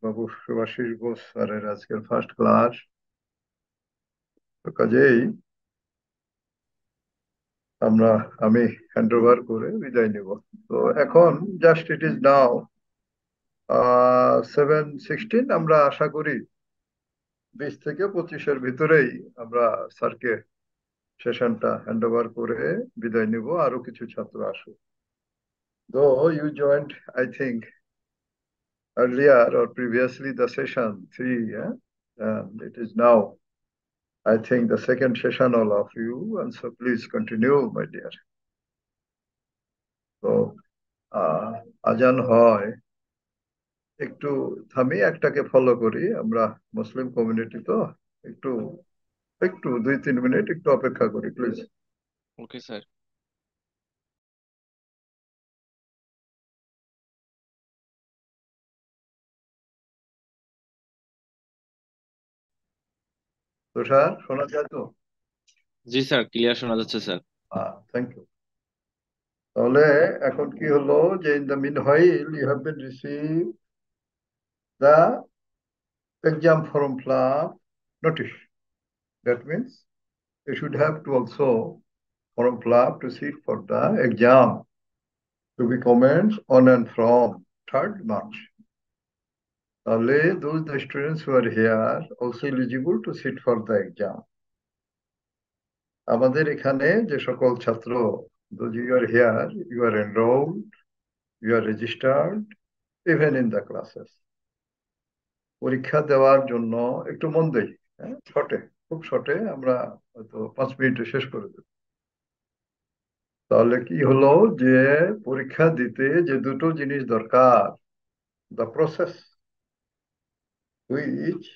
বাবু সুভাষিস বোস স্যারের আজকের first class. তো কাজেই আমরা আমি হ্যান্ড ওভার করে বিদায় নেব। তো এখন জাস্ট ইট ইজ নাও 7:16। আমরা আশা করি 20 থেকে 25-এর ভিতরেই আমরা স্যারকে সেশনটা হ্যান্ড ওভার করে বিদায় নেব। আরো কিছু ছাত্র আসুক। Do you joint, I think, earlier or previously the session 3, yeah? And it is now, I think, the second session, all of you, and so please continue, my dear. তো আজান হয়, একটু থামি, একটাকে ফলো করি। আমরা মুসলিম কমিউনিটি তো একটু একটু 2-3 মিনিট একটু অপেক্ষা করি, প্লিজ। Okay sir. তুষার, শোনা যায় তো? জি স্যার, ক্লিয়ার শোনা যাচ্ছে স্যার। Thank you. তাহলে এখন কি হলো যে in the meanwhile you have been receive the exam form fill up notice. That means you should have to also form fill up to sit for the exam to be commenced on and from 3rd March. Those the students who are here also eligible to sit for the exam. আমাদের এখানে যে সকল ছাত্র, those you are here, you are enrolled, you are registered, even in the classes. পরীক্ষা দেওয়ার জন্য একটু মন দেই। হ্যাঁ, শর্টে, খুব শর্টে আমরা হয়তো 5 মিনিটে শেষ করে দেব। তাহলে কি হলো যে পরীক্ষা দিতে যে দুটো জিনিস দরকার, the process which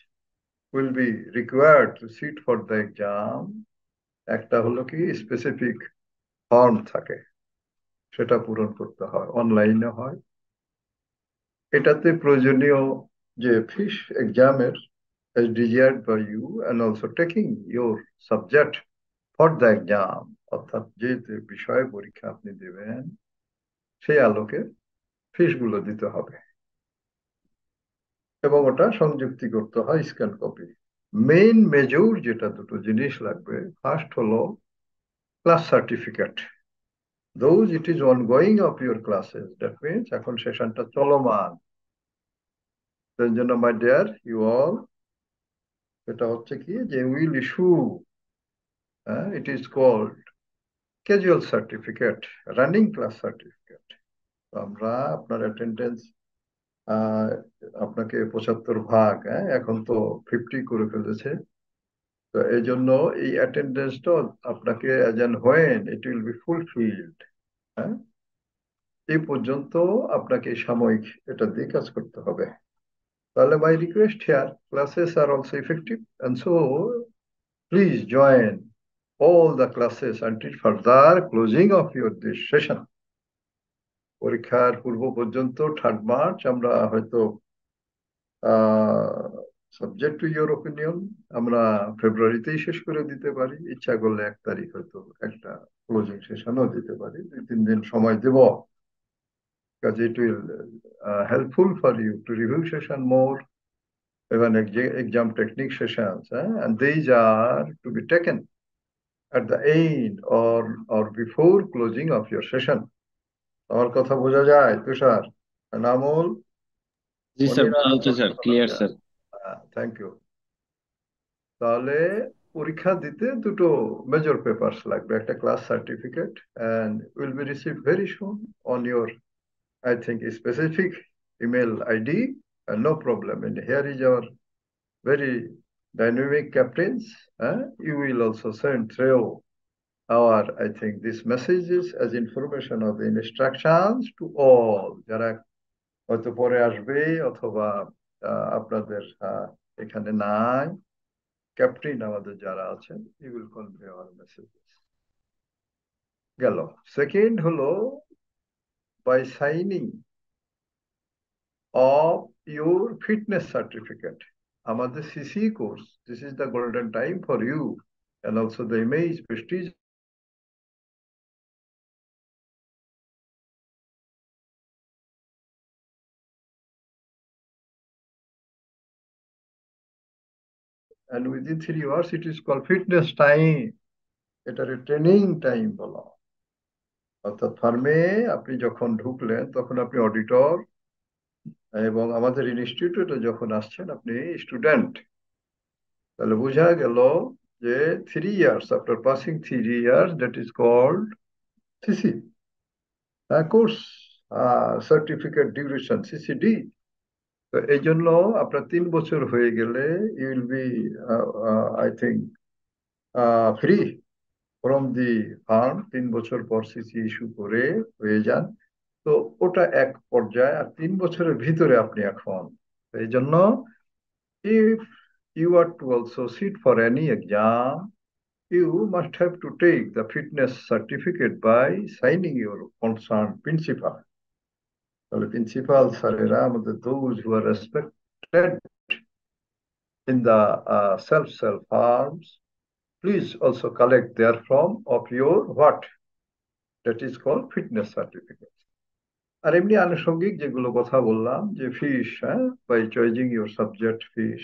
will be required to sit for the exam, একটা হলো কি স্পেসিফিক ফর্ম থাকে, সেটা পূরণ করতে হয়, অনলাইনে হয়। এটাতে প্রয়োজনীয় যে ফিস এক্সামের as desired by you and also taking your subject for the exam, অর্থাৎ যে যে বিষয়ে পরীক্ষা আপনি দেবেন সেই আলোকে ফিস গুলো দিতে হবে এবং ওটা সংযুক্তি করতে হয় স্ক্যান কপি। মেইন মেজর যেটা দুটো জিনিস লাগবে, ফার্স্ট হলো class certificate. Those it is ongoing of your classes, that means এখন সেশনটা চলমান। তার জন্য মাই ডিয়ার ইউ অল, এটা হচ্ছে কি যে will issue, it is called casual certificate, running class certificate. আমরা আপনার অ্যাটেন্ডেন্স, আপনাকে 75 ভাগ, এখন তো 50 করে ফেলেছে। তো এই জন্য এই অ্যাটেন্ডেন্সটা আপনাকে as an when it will be fulfilled, হ্যাঁ, এই পর্যন্ত আপনাকে সাময়িক এটা দিয়ে কাজ করতে হবে। তাহলে my request here, classes are also effective and so please join all the classes until further closing of your this session. পরীক্ষার পূর্ব পর্যন্ত 3rd মার্চ আমরা হয়তো সাবজেক্ট টু ইউর ওপিনিয়ন আমরা ফেব্রুয়ারিতেই শেষ করে দিতে পারি, ইচ্ছা করলে 1 তারিখ হয়তো একটা ক্লোজিং সেশনও দিতে পারি, 2-3 দিন সময় দেব, because it will helpful for you to review session more, even exam technique sessions, and these are to be taken at the end or before closing of your session. আমার কথা বোঝা যায় তুষার, নামুল, জি স্যার, মনিরা? বোঝা যাচ্ছে sir, clear sir. Thank you. তাহলে পরীক্ষা দিতে দুটো মেজর পেপারস লাগবে, একটা class certificate and will be received very soon on your, I think, a specific email ID, and no problem. And here is our very dynamic captains. You will also send through our, I think, these messages as information of the instructions to all. যারা হয়তো পরে আসবে অথবা আপনাদের এখানে নাই, captain আমাদের যারা আছেন, you will convey our messages. গেল। সেকেন্ড হলো by signing of your fitness certificate. আমাদের CC course, this is the golden time for you and also the image prestige and within 3 hours it is called fitness time. এটারে training time বলা হয়। অর্থাৎ ফার্মে আপনি যখন ঢুকলেন তখন আপনি অডিটর, এবং আমাদের ইনস্টিটিউটে যখন আসছেন আপনি স্টুডেন্ট। তাহলে বোঝা গেল যে 3 years after passing 3 years that is called CC course certificate duration CCD. তো এই জন্য আপনার 3 বছর হয়ে গেলে you will be I think free from the firm. 3 বছর পর সিসি ইস্যু করে হয়ে যান। তো ওটা এক পর্যায়ে, আর 3 বছরের ভিতরে আপনি এখন, এই জন্য if you are to also sit for any exam, you must have to take the fitness certificate by signing your concerned principal. তাহলে প্রিন্সিপাল স্যারেরা আমাদের those who are respected in the self farms, please also collect therefrom of your what? That is called fitness certificate. আর এমনি আনুষঙ্গিক যেগুলো কথা বললাম, যে ফিস, হ্যাঁ, বাই চয়েজিং ইউর সাবজেক্ট ফিস,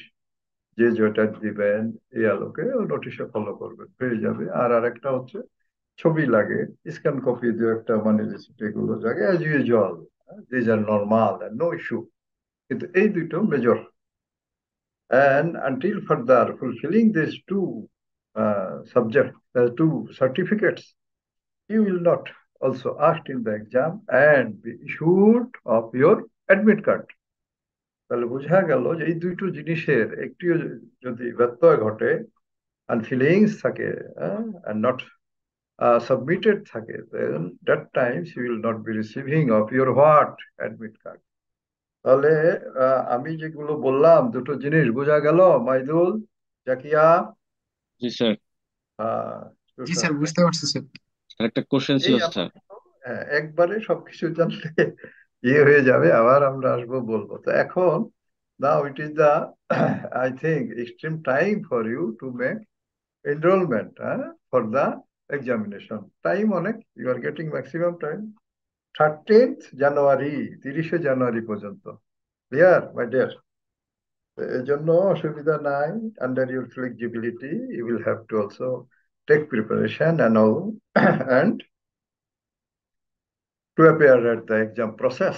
যে যেটা দিবেন এই আলোকে নোটিশে ফলো করবেন, হয়ে যাবে। আর আরেকটা হচ্ছে ছবি লাগে, স্ক্যান কপি দু একটা, মানে রিসিপ্ট, এগুলো জায়গায় as usual, these are normal and no issue. কিন্তু এই দুটো major, and until further fulfilling these two certificates, you will not also asked in the exam and be issued of your admit card. তাহলে বোঝা গেল যে এই দুটো জিনিসের একটিও যদি ব্যত্যয় ঘটে, ফিলিংস থাকে, and not submitted থাকে, then that times you will not be receiving of your what? Admit card. তাহলে আমি যেগুলো বললাম দুটো জিনিস বোঝা গেল, মাইদুল, জাকিয়া, জি স্যার। আহ জি তুষার। স্যার, বুঝতে পারছি স্যার। একটা কোশ্চেন ছিল এই স্যার। আপাতত একবারে সবকিছু জানলে ইয়ে হয়ে যাবে, আবার আমরা আসবো বলবো। তো এখন now it is the I think extreme time for you to make enrollment for the examination. Time অনেক, you are getting maximum time 13th January, 30শে জানুয়ারি পর্যন্ত। Clear my dear? এই জন্য অসুবিধা নাই। Under your flexibility you will have to also take preparation and all and to appear at the exam process.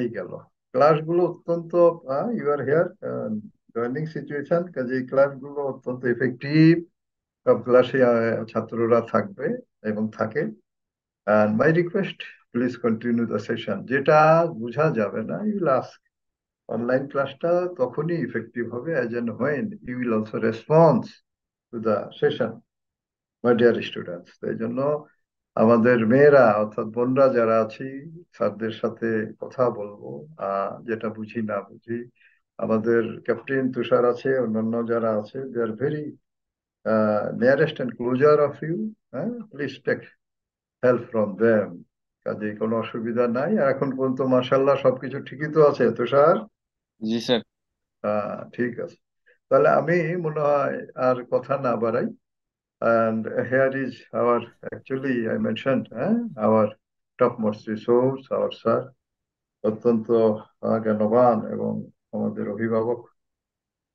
এই গেল ক্লাসগুলো অত্যন্ত, you are here joining situation, কাজে এই ক্লাসগুলো অত্যন্ত ইফেক্টিভ। সব ক্লাসে ছাত্ররা থাকবে এবং থাকে। And my request, please continue the session. যেটা বোঝা যাবে না, you will ask. অনলাইন ক্লাসটা তখনই ইফেক্টিভ হবে as and when you will also respond to the session, my dear students. এই জন্য আমাদের মেয়েরা অর্থাৎ বোনরা যারা আছি, স্যারদের সাথে কথা বলবো, যেটা বুঝি না বুঝি। আমাদের ক্যাপ্টেন তুষার আছে, অন্যান্য যারা আছে, they are very nearest and closer of you. হ্যাঁ, please take help from them. কাজে কোনো অসুবিধা নাই। আর এখন পর্যন্ত মার্শাল্লাহ সবকিছু ঠিকই তো আছে তুষার? জি স্যার। ঠিক আছে। তাহলে আমি মনে হয় আর কথা না বাড়াই। And here is our, actually I mentioned, our topmost resource, our sir, অত্যন্ত জ্ঞানবান এবং আমাদের অভিভাবক।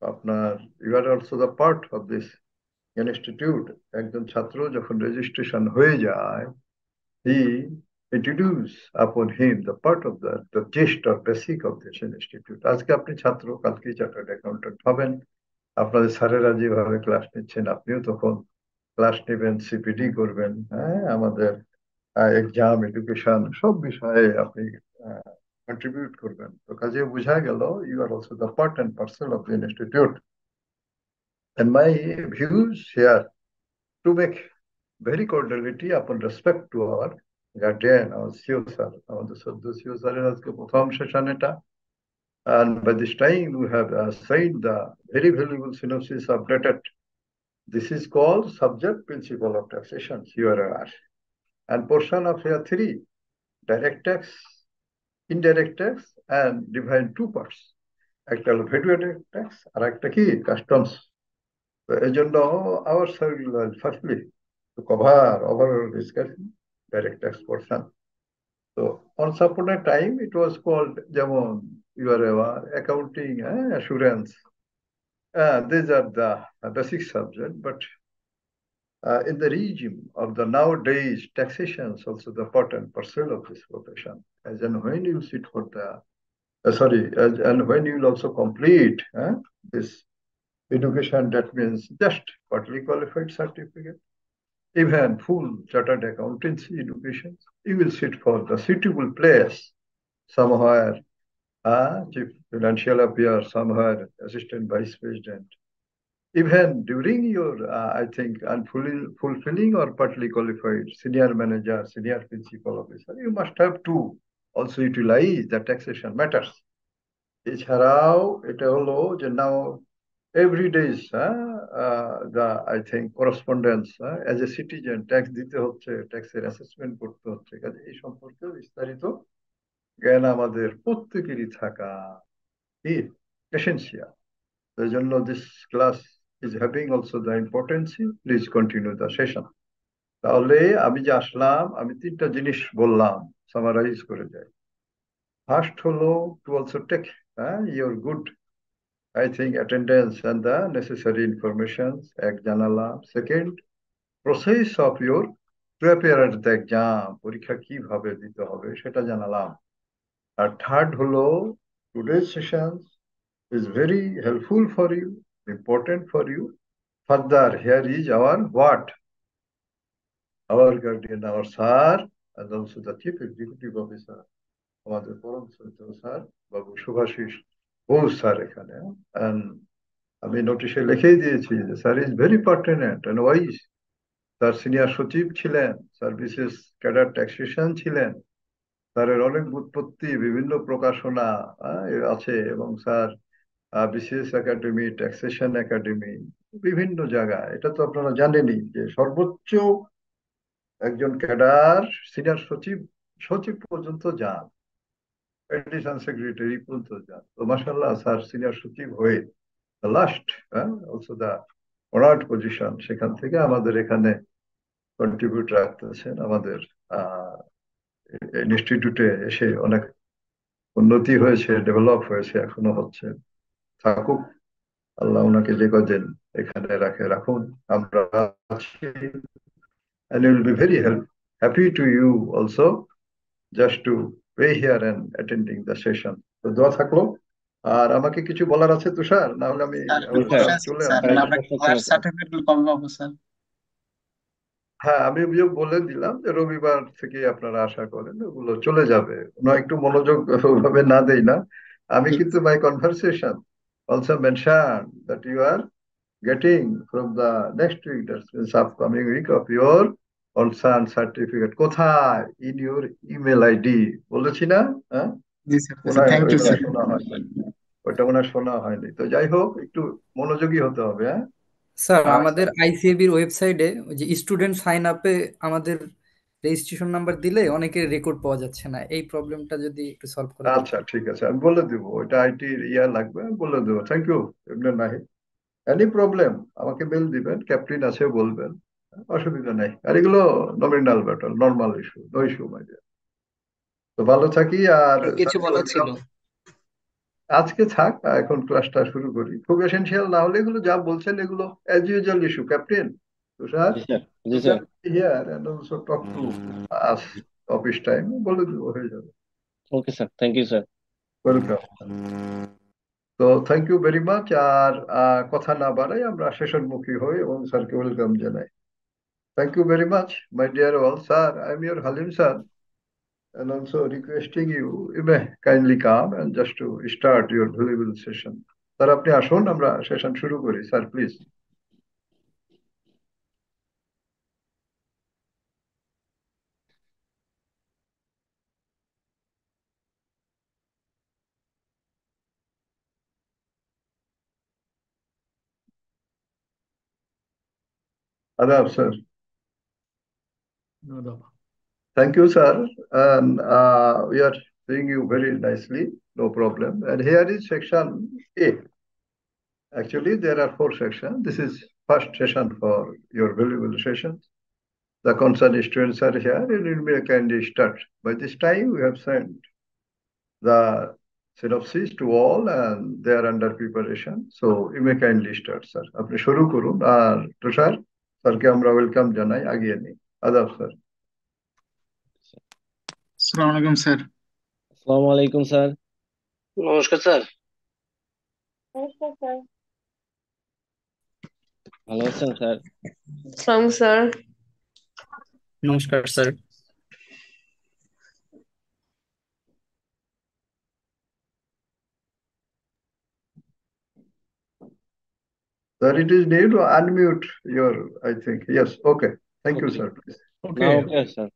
আপনার, you are also the part of this institute. একজন ছাত্র যখন রেজিস্ট্রেশন হয়ে যায়, he introduce upon him the part of the gist or basic of this institute. আজকে আপনি ছাত্র, কালকে চার্টার্ড অ্যাকাউন্টেন্ট হবেন। আপনাদের স্যারেরা যেভাবে ক্লাস নিচ্ছেন, আপনিও তখন ক্লাস নেবেন, সিপিডি করবেন, হ্যাঁ, আমাদের এক্সাম, এডুকেশন, সব বিষয়ে আপনি কন্ট্রিবিউট করবেন। তো কাজে বোঝা গেল you are also the part and parcel of the institute. And my views here to make very cordiality upon respect to our guardian, our CEO sir, আমাদের সদ্য CEO স্যারের আজকে প্রথম সেশন এটা। And by this time we have said the very valuable synopsis of data. This is called subject principle of taxation, you are aware. And portion of here three: direct tax, indirect tax, and divide two parts. একটা হলো value added tax, আর একটা কি customs. তো এই জন্য our sir will firstly to cover overall discussion direct tax portion. So once upon a time it was called যেমন you are aware accounting, assurance, These are the basic subject, but in the regime of the nowadays taxation is also the part and parcel of this profession. As and when you sit for the and when you will also complete this education, that means just partly qualified certificate, even full chartered accountancy education, you will sit for the suitable place somewhere, chief financial affairs, somewhere assistant vice president. Even during your, I think, unfulfilling or partly qualified senior manager, senior principal officer, you must have to also utilize the taxation matters. এছাড়াও এটা হলো যে now every days the I think correspondence as a citizen tax দিতে হচ্ছে, ট্যাক্সের assessment করতে হচ্ছে, কাজে এই সম্পর্কে বিস্তারিত জ্ঞান আমাদের প্রত্যেকেরই থাকা এসেন্সিয়াল। এই জন্য this class is having also the importancy, please continue the session. তাহলে আমি যে আসলাম, আমি তিনটা জিনিস বললাম, সামারাইজ করে যাই। ফার্স্ট হলো to also take your good, I think, attendance and the necessary information এক জানালাম। Second, process of your prepare the exam, পরীক্ষা কিভাবে দিতে হবে সেটা জানালাম। আর থার্ড হলো today session is very helpful for you, important for you. Further here is our what, our guardian, our sir, and also the chief executive officer, আমাদের পরম শ্রদ্ধেয় স্যার বাবু শুভাশিস ঘোষ স্যার এখানে। And আমি নোটিশে লিখেই দিয়েছি যে sir is very pertinent and wise. Sir senior সচিব ছিলেন, স্যার বিশেষ ক্যাডার ট্যাক্সেশন ছিলেন, স্যারের অনেক ব্যুৎপত্তি বিভিন্ন প্রকাশনা আছে, এবং sir BCS academy, taxation academy, বিভিন্ন জায়গায়, এটা তো আপনারা জানেনই যে সর্বোচ্চ একজন ক্যাডার সিনিয়র সচিব, সচিব পর্যন্ত যান, এডিশন সেক্রেটারি পর্যন্ত যান। তো মাসাল্লাহ স্যার সিনিয়র সচিব হয়ে লাস্ট অলসো দা অনার্ড পজিশন, সেখান থেকে আমাদের এখানে কন্ট্রিবিউট রাখতেছেন, আমাদের ইনস্টিটিউটে এসে অনেক উন্নতি হয়েছে, ডেভেলপ হয়েছে, এখনো হচ্ছে। থাকুক, আল্লাহ ওনাকে যে কদিন এখানে রাখে রাখুন, আমরা আছি। and it will be very happy to you also just to be here and attending the session. তো দোয়া থাকলো। আর আমাকে কিছু বলার আছে তুষার, না হলে আমি স্যার জি একটা স্যার, কোশ্চেন আছে চলে স্যার, আসবো। মানে একটা আমরা প্রশ্ন ছিল ক্লাস স্যার। সার্টিফিকেট কবে পাবো স্যার? হ্যাঁ, আমি অভিযোগ বলে দিলাম যে রবিবার থেকে আপনারা আশা করেন ওগুলো চলে যাবে, ওনা একটু মনোযোগ ওইভাবে না দেই না। আমি ঠিক কিন্তু my conversation also mention that you are getting from the next week, that means upcoming week, of your অনসান সার্টিফিকেট। কোথায়? ইন ইউর ইমেল আইডি, বলেছি না? হ্যাঁ, জি স্যার, জি স্যার, ওনার থ্যাংক ইউ ওইটা স্যার। শোনা হয়নি, ওইটা ওনার শোনা হয়নি। তো যাই হোক, একটু মনোযোগী হতে হবে। হ্যাঁ, স্যার আচ্ছা, আমাদের আইসিএবির ওয়েবসাইটে ওই যে স্টুডেন্ট সাইন আপে আমাদের রেজিস্ট্রেশন নাম্বার দিলে অনেকের রেকর্ড পাওয়া যাচ্ছে না, এই প্রবলেমটা যদি একটু সলভ করে আচ্ছা, দিতেন। ঠিক আছে, আমি বলে দেবো, ওইটা আইটির ইয়া লাগবে, আমি বলে দেবো। থ্যাংক ইউ এমনি নাহি, এনি প্রবলেম আমাকে মেল দিবেন, ক্যাপ্টেন আছে বলবেন, অসুবিধা নাই। আর এগুলো nominal better, normal issue, no issue my dear. তো ভালো থাকি। আর আরো কিছু স্যারকে বলার ছিল। ওয়েলকাম। আজকে থাক, এখন ক্লাসটা শুরু করি। খুব এসেনশিয়াল না হলে এগুলো যা বলছেন এগুলো as usual issue. Captain Tushar, G sir, G you sir. can be here and also talk to us office time, বলে দেবো, হয়ে যাবে। Okay sir, thank you sir. Welcome. তো থ্যাংক ইউ ভেরি মাচ। আর কথা না বাড়াই, আমরা সেশনমুখী হই এবং স্যারকে ওয়েলকাম জানাই। Thank you very much my dear all. Sir, I am your Halim sir, and also requesting you may kindly come and just to start your valuable session. Sir আপনি আসুন, আমরা সেশন শুরু করি। Sir please. আদাব sir. Thank you, sir. And we are seeing you very nicely, no problem. And here is section A. Actually, there are four sections. This is first session for your valuable sessions. The concerned students are here. It will be a kind of start. By this time, we have sent the synopsis to all and they are under preparation. So you may kindly start, sir. আপনি শুরু করুন আর তুষার স্যারকে আমরা welcome জানাই আগিয়ে নিই আদাব sir আসসালামু আলাইকুম স্যার। আসসালামু আলাইকুম স্যার। নমস্কার স্যার। ভালো আছেন স্যার? আসসালাম স্যার। নমস্কার sir. Sir, it is need to unmute your, I think. Yes, okay. Thank you, Okay. sir. Please. Now Okay. okay, sir.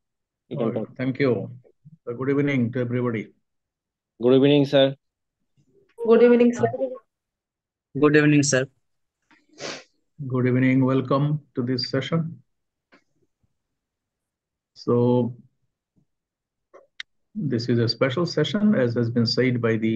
You All can right. talk. Thank you. Good evening to everybody. Good evening, sir. Good evening sir. Good evening sir. Good evening. Welcome to this session. So this is a special session, as has been said by the